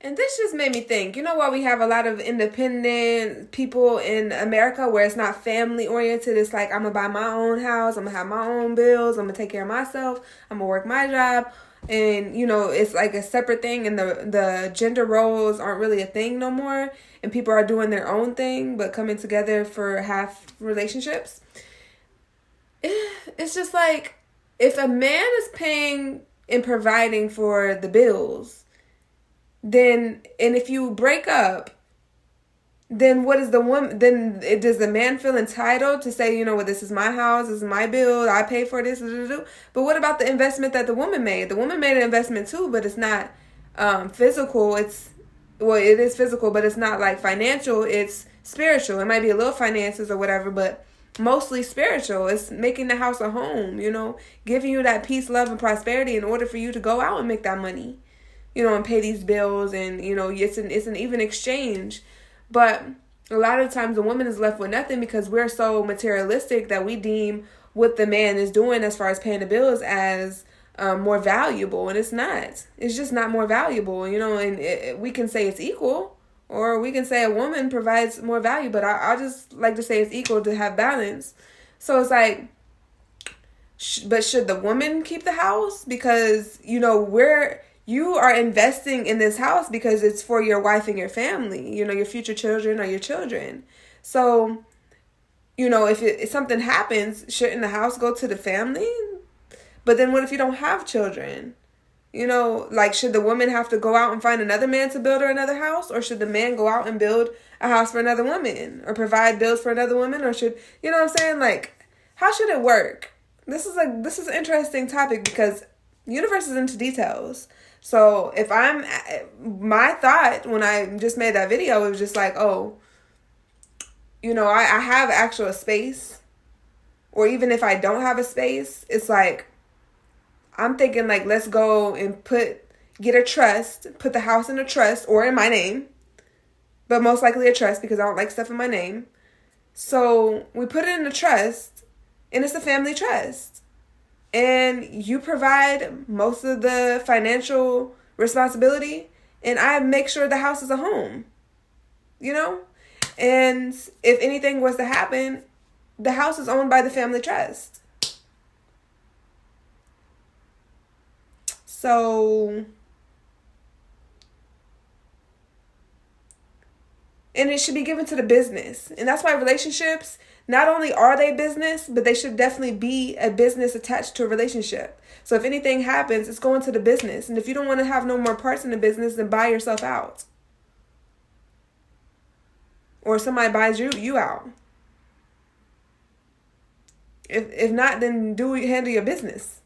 And this just made me think, you know why we have a lot of independent people in America where it's not family oriented? It's like, I'm going to buy my own house. I'm going to have my own bills. I'm going to take care of myself. I'm going to work my job. And, it's like a separate thing. And the gender roles aren't really a thing no more. And people are doing their own thing, but coming together for half relationships. It's just like, if a man is paying and providing for the bills, then, and if you break up, then what is the woman, then does the man feel entitled to say, this is my house, this is my bill, I pay for this, but what about the investment that the woman made? The woman made an investment too, but it's not physical. It is physical, but it's not like financial, it's spiritual. It might be a little finances or whatever, but mostly spiritual. It's making the house a home, giving you that peace, love, and prosperity in order for you to go out and make that money. And pay these bills, and, it's an even exchange. But a lot of times the woman is left with nothing because we're so materialistic that we deem what the man is doing as far as paying the bills as more valuable. And it's not. It's just not more valuable, and we can say it's equal, or we can say a woman provides more value, but I just like to say it's equal to have balance. So it's like, but should the woman keep the house? Because, you are investing in this house because it's for your wife and your family, your future children or your children. So, if something happens, shouldn't the house go to the family? But then what if you don't have children? Should the woman have to go out and find another man to build her another house? Or should the man go out and build a house for another woman? Or provide bills for another woman? Or should, you know what I'm saying? Like, how should it work? This is an interesting topic because the universe is into details. So if my thought when I just made that video, it was just like, I have actual space. Or even if I don't have a space, it's like, I'm thinking like, let's go and get a trust, put the house in a trust or in my name, but most likely a trust because I don't like stuff in my name. So we put it in a trust, and it's a family trust. And you provide most of the financial responsibility, and I make sure the house is a home, And if anything was to happen, the house is owned by the family trust. So, and it should be given to the business. And that's why relationships, not only are they business, but they should definitely be a business attached to a relationship. So if anything happens, it's going to the business. And if you don't want to have no more parts in the business, then buy yourself out. Or somebody buys you out. If not, then handle your business.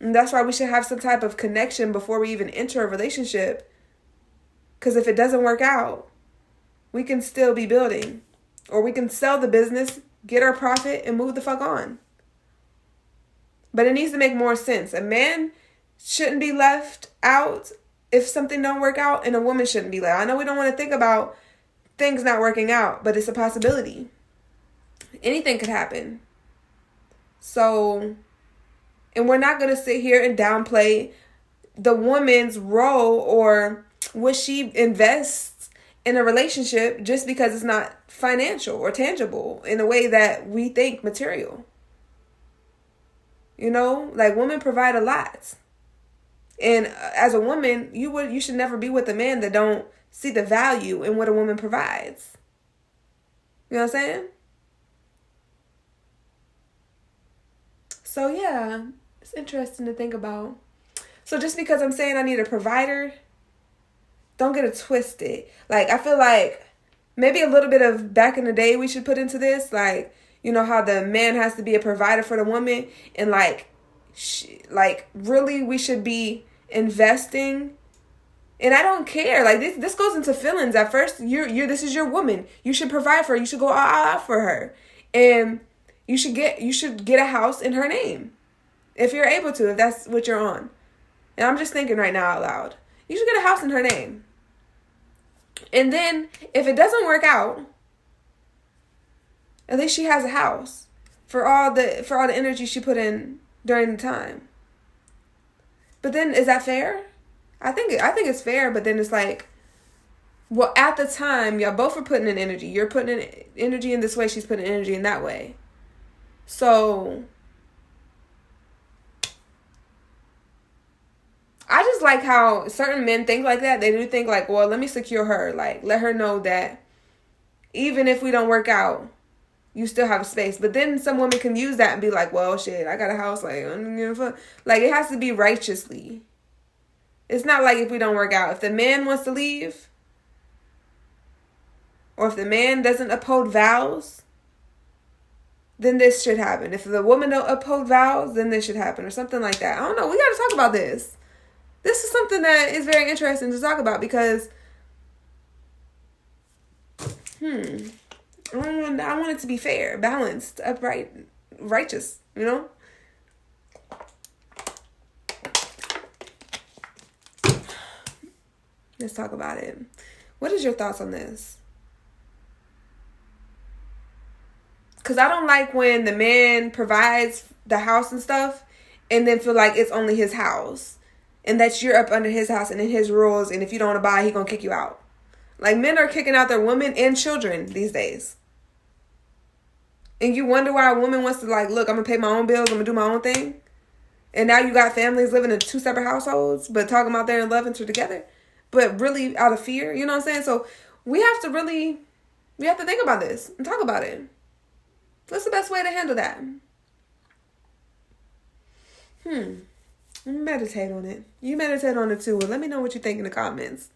And that's why we should have some type of connection before we even enter a relationship. Because if it doesn't work out, we can still be building. Or we can sell the business, get our profit, and move the fuck on. But it needs to make more sense. A man shouldn't be left out if something don't work out, and a woman shouldn't be left. I know we don't want to think about things not working out, but it's a possibility. Anything could happen. So, and we're not going to sit here and downplay the woman's role or what she invests in a relationship just because it's not financial or tangible in a way that we think material. Like women provide a lot. And as a woman, you should never be with a man that don't see the value in what a woman provides. You know what I'm saying? So yeah, it's interesting to think about. So just because I'm saying I need a provider, don't get it twisted. Like, I feel like maybe a little bit of back in the day we should put into this. Like, how the man has to be a provider for the woman. And really we should be investing. And I don't care. Like, this goes into feelings. At first, this is your woman. You should provide for her. You should go all out for her. And you should get a house in her name. If you're able to, if that's what you're on. And I'm just thinking right now out loud. You should get a house in her name. And then if it doesn't work out, at least she has a house for all the energy she put in during the time. But then is that fair? I think it's fair, but then it's like, well, at the time, y'all both are putting in energy. You're putting in energy in this way, she's putting energy in that way. So I just like how certain men think like that. They do think like, well, let me secure her. Like, let her know that even if we don't work out, you still have a space. But then some women can use that and be like, well, shit, I got a house. Like, I don't give a fuck. Like, it has to be righteously. It's not like if we don't work out. If the man wants to leave, or if the man doesn't uphold vows, then this should happen. If the woman don't uphold vows, then this should happen, or something like that. I don't know. We got to talk about this. This is something that is very interesting to talk about because, I want it to be fair, balanced, upright, righteous, you know? Let's talk about it. What is your thoughts on this? Because I don't like when the man provides the house and stuff and then feel like it's only his house. And that you're up under his house and in his rules. And if you don't abide, he gonna kick you out. Like, men are kicking out their women and children these days. And you wonder why a woman wants to like, look, I'm gonna pay my own bills. I'm gonna do my own thing. And now you got families living in 2 separate households, but talking about they're in love and they're together. But really out of fear, you know what I'm saying? So we have to think about this and talk about it. What's the best way to handle that? Meditate on it. You meditate on it too. Let me know what you think in the comments.